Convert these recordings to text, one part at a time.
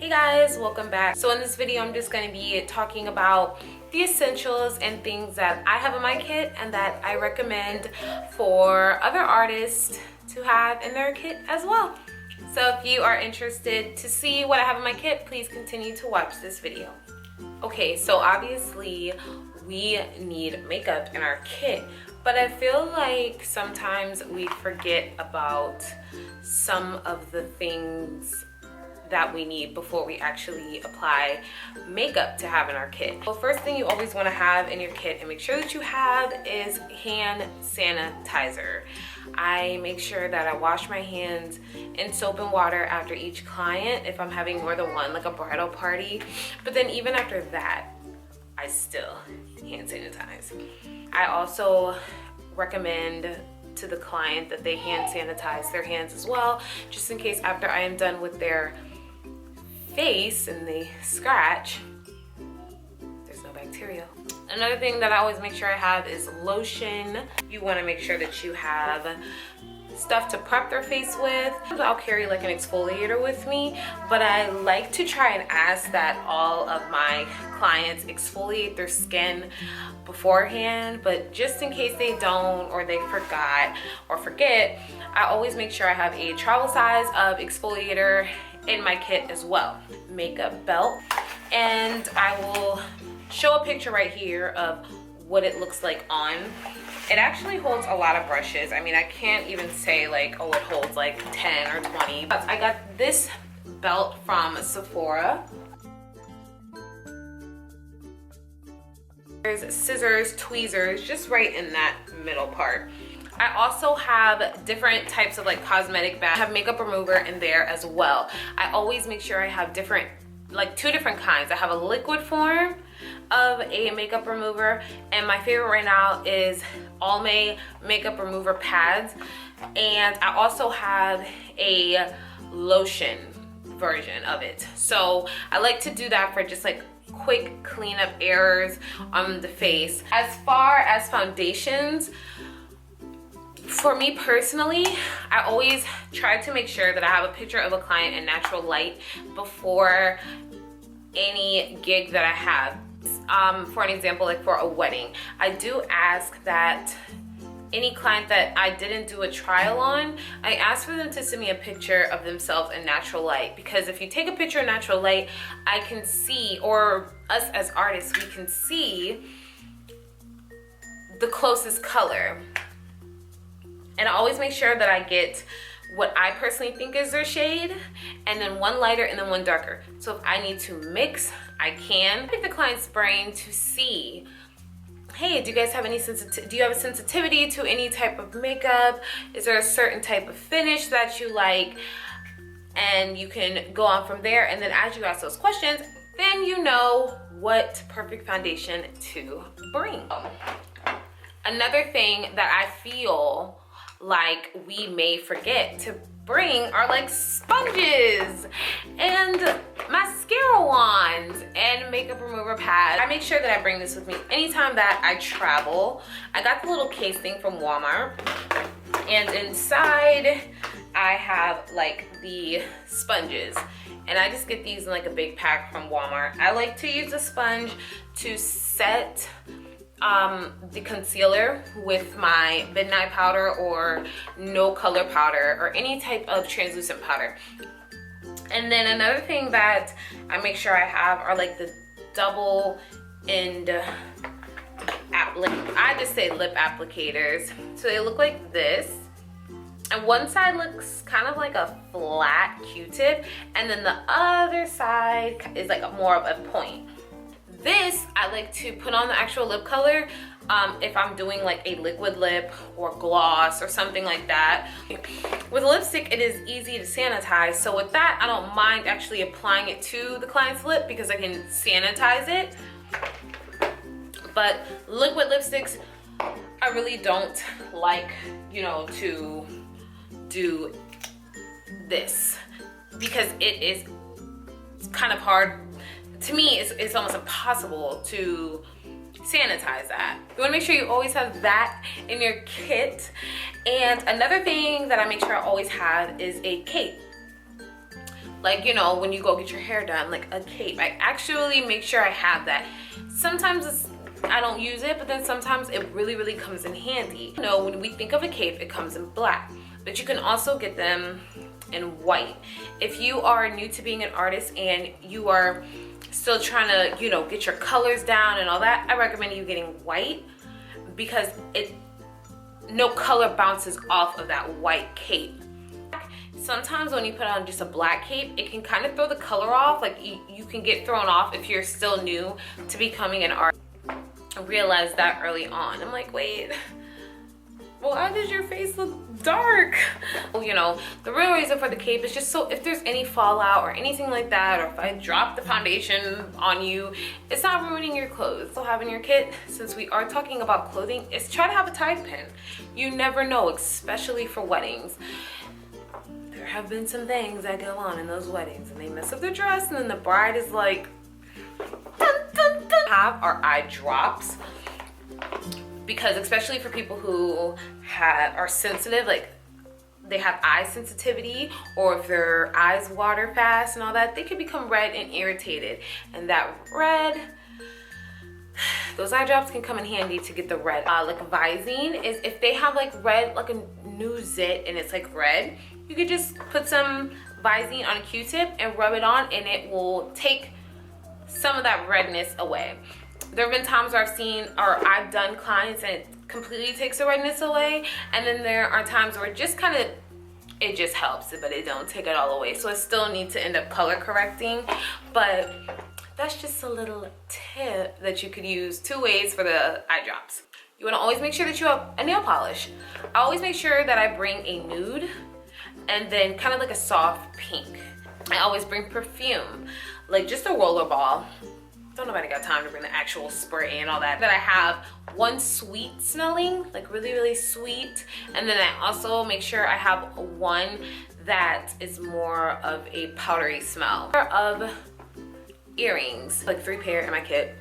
Hey guys, welcome back. So in this video I'm just going to be talking about the essentials and things that I have in my kit and that I recommend for other artists to have in their kit as well. So if you are interested to see what I have in my kit, please continue to watch this video. Okay, so obviously we need makeup in our kit, but I feel like sometimes we forget about some of the things that we need before we actually apply makeup to have in our kit. Well, first thing you always want to have in your kit and make sure that you have is hand sanitizer. I make sure that I wash my hands in soap and water after each client if I'm having more than one, like a bridal party. But then even after that, I still hand sanitize. I also recommend to the client that they hand sanitize their hands as well, just in case after I am done with their face and they scratch, there's no bacteria. Another thing that I always make sure I have is lotion. You want to make sure that you have stuff to prep their face with. I'll carry like an exfoliator with me, but I like to try and ask that all of my clients exfoliate their skin beforehand, but just in case they don't or they forgot or forget, I always make sure I have a travel size of exfoliator in my kit as well. Makeup belt, and I will show a picture right here of what it looks like on. It actually holds a lot of brushes. I mean, I can't even say like, oh, it holds like 10 or 20. But I got this belt from Sephora. There's scissors, tweezers, just right in that middle part. I also have different types of like cosmetic bags. I have makeup remover in there as well. I always make sure I have different, like two different kinds. I have a liquid form of a makeup remover, and my favorite right now is Almay makeup remover pads. And I also have a lotion version of it. So I like to do that for just like quick cleanup errors on the face. As far as foundations, for me personally, I always try to make sure that I have a picture of a client in natural light before any gig that I have. For an example, like for a wedding, I do ask that any client that I didn't do a trial on, I ask for them to send me a picture of themselves in natural light, because if you take a picture in natural light, I can see, or us as artists, we can see the closest color. And I always make sure that I get what I personally think is their shade, and then one lighter and then one darker. So if I need to mix, I can. Pick the client's brain to see, hey, do you guys have any do you have a sensitivity to any type of makeup? Is there a certain type of finish that you like? And you can go on from there. And then as you ask those questions, then you know what perfect foundation to bring. Another thing that I feel like we may forget to bring are like sponges and mascara wands and makeup remover pads. I make sure that I bring this with me anytime that I travel. I got the little case thing from Walmart, and inside I have like the sponges, and I just get these in like a big pack from Walmart. I like to use a sponge to set the concealer with my midnight powder or no color powder or any type of translucent powder. And then another thing that I make sure I have are like the double end I just say lip applicators. So they look like this, and one side looks kind of like a flat Q-tip, and then the other side is like more of a point. This I like to put on the actual lip color if I'm doing like a liquid lip or gloss or something like that. With lipstick, it is easy to sanitize, so with that, I don't mind actually applying it to the client's lip because I can sanitize it. But liquid lipsticks, I really don't like, you know, to do this because it's kind of hard. To me, it's almost impossible to sanitize that. You want to make sure you always have that in your kit. And another thing that I make sure I always have is a cape. like, you know, when you go get your hair done, like a cape. I actually make sure I have that. Sometimes I don't use it, but then sometimes it really comes in handy. You know, when we think of a cape, it comes in black, but you can also get them in white. If you are new to being an artist and you are still trying to, you know, get your colors down and all that, I recommend you getting white, because no color bounces off of that white cape. Sometimes when you put on just a black cape, it can kind of throw the color off. Like you can get thrown off if you're still new to becoming an artist. I realized that early on. I'm like, wait, well, why does your face look dark? Well, you know, the real reason for the cape is just so if there's any fallout or anything like that, or if I drop the foundation on you, it's not ruining your clothes. So having your kit, since we are talking about clothing, is try to have a tide pin. You never know, especially for weddings. There have been some things that go on in those weddings, and they mess up their dress, and then the bride is like, dun, dun, dun. Have our eye drops, because especially for people who are sensitive, like they have eye sensitivity, or if their eyes water fast and all that, they can become red and irritated. And that red, those eye drops can come in handy to get the red. Like Visine is, if they have like red, like a new zit and it's like red, you could just put some Visine on a Q-tip and rub it on, and it will take some of that redness away. There have been times where I've seen, or I've done clients and it completely takes the redness away, and then there are times where it just kind of, it just helps, but it don't take it all away. So I still need to end up color correcting, but that's just a little tip that you could use 2 ways for the eye drops. You want to always make sure that you have a nail polish. I always make sure that I bring a nude and then kind of like a soft pink. I always bring perfume, like just a roller ball. Don't nobody got time to bring the actual spray and all that. That I have one sweet smelling, like really sweet, and then I also make sure I have one that is more of a powdery smell. Of earrings, like 3 pair in my kit.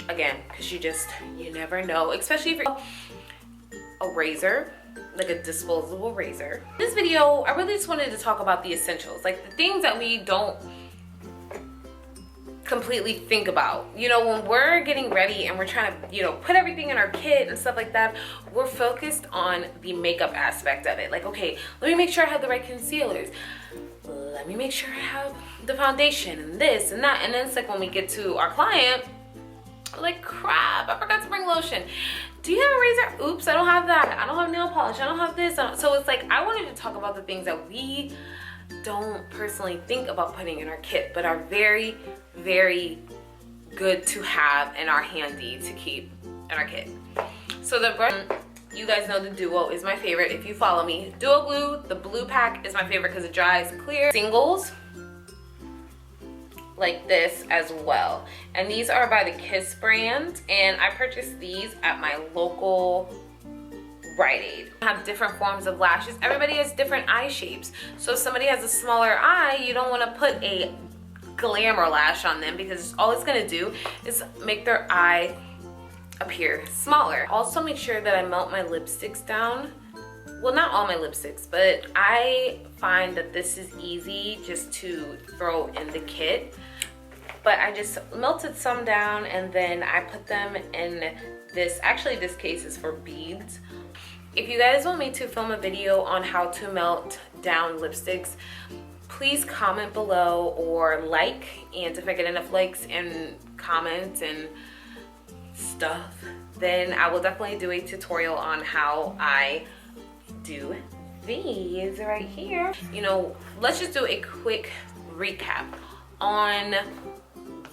Again, because you never know, especially if you're a razor, like a disposable razor. This video, I really just wanted to talk about the essentials, like the things that we don't completely think about. You know, when we're getting ready and we're trying to, you know, put everything in our kit and stuff like that, we're focused on the makeup aspect of it. Like, okay, let me make sure I have the right concealers. Let me make sure I have the foundation and this and that. And then it's like when we get to our client, like, crap, I forgot to bring lotion. Do you have a razor? Oops, I don't have that. I don't have nail polish. I don't have this. So it's like, I wanted to talk about the things that we don't personally think about putting in our kit, but are very good to have and are handy to keep in our kit. So the brush, you guys know the Duo is my favorite. If you follow me, Duo Blue, the blue pack is my favorite because it dries clear. Singles like this as well, and these are by the Kiss brand, and I purchased these at my local Rite Aid. Have different forms of lashes. Everybody has different eye shapes, so if somebody has a smaller eye, you don't want to put a glamour lash on them, because all it's going to do is make their eye appear smaller. Also make sure that I melt my lipsticks down. Well, not all my lipsticks, but I find that this is easy just to throw in the kit. But I just melted some down, and then I put them in this, actually this case is for beads. If you guys want me to film a video on how to melt down lipsticks, please comment below or like, and if I get enough likes and comments and stuff, then I will definitely do a tutorial on how I do these right here. You know, let's just do a quick recap on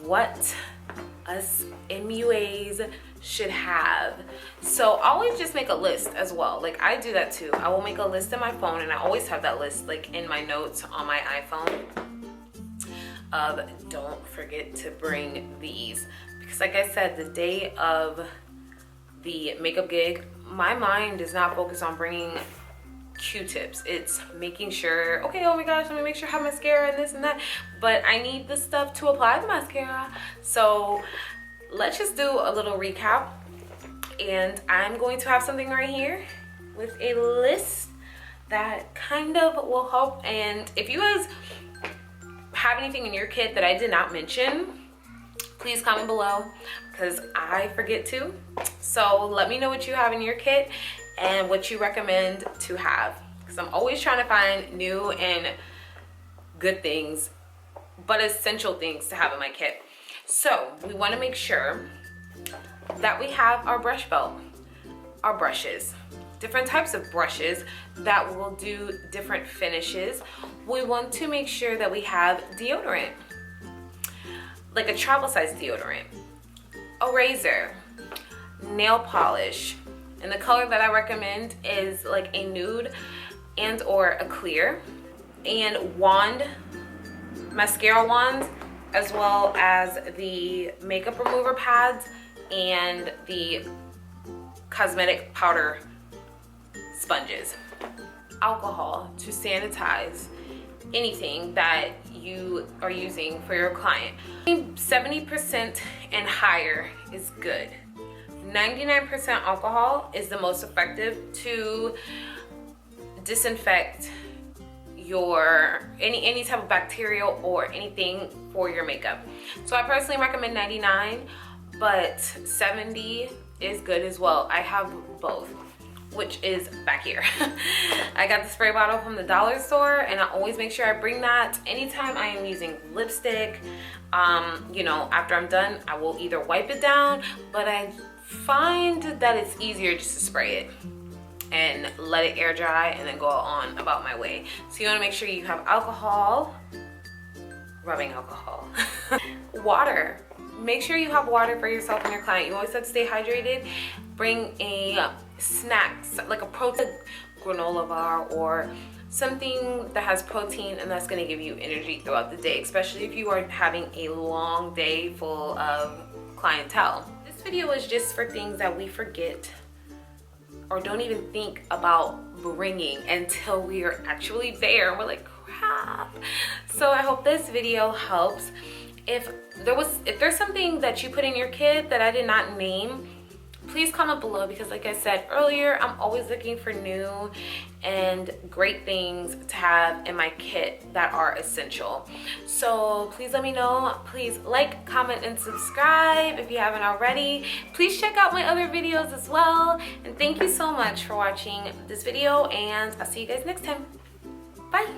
what us MUAs should have. So always just make a list as well. Like I do that too. I will make a list in my phone, and I always have that list like in my notes on my iPhone of don't forget to bring these, because like I said, the day of the makeup gig, my mind is not focused on bringing Q-tips. It's making sure, okay, oh my gosh, let me make sure I have mascara and this and that, but I need the stuff to apply the mascara. So let's just do a little recap, and I'm going to have something right here with a list that kind of will help. And if you guys have anything in your kit that I did not mention, please comment below because I forget to. So let me know what you have in your kit and what you recommend to have, because I'm always trying to find new and good things, but essential things to have in my kit. So we want to make sure that we have our brush belt, our brushes, different types of brushes that will do different finishes. We want to make sure that we have deodorant, like a travel size deodorant, a razor, nail polish, and the color that I recommend is like a nude and or a clear, and wand, mascara wands, as well as the makeup remover pads and the cosmetic powder sponges. Alcohol to sanitize anything that you are using for your client. 70% and higher is good. 99% alcohol is the most effective to disinfect your any type of bacterial or anything for your makeup. So I personally recommend 99, but 70 is good as well. I have both, which is back here. I got the spray bottle from the dollar store, and I always make sure I bring that anytime I am using lipstick. You know, after I'm done, I will either wipe it down, but I find that it's easier just to spray it and let it air dry and then go on about my way. So you wanna make sure you have alcohol, rubbing alcohol. Water. Make sure you have water for yourself and your client. You always have to stay hydrated. Bring a snack, like a protein granola bar or something that has protein, and that's gonna give you energy throughout the day, especially if you are having a long day full of clientele. This video is just for things that we forget or don't even think about bringing until we are actually there. We're like, crap. So I hope this video helps. If there's something that you put in your kit that I did not name, please comment below, because like I said earlier, I'm always looking for new and great things to have in my kit that are essential. So please let me know. Please like, comment, and subscribe if you haven't already. Please check out my other videos as well. And thank you so much for watching this video, and I'll see you guys next time. Bye.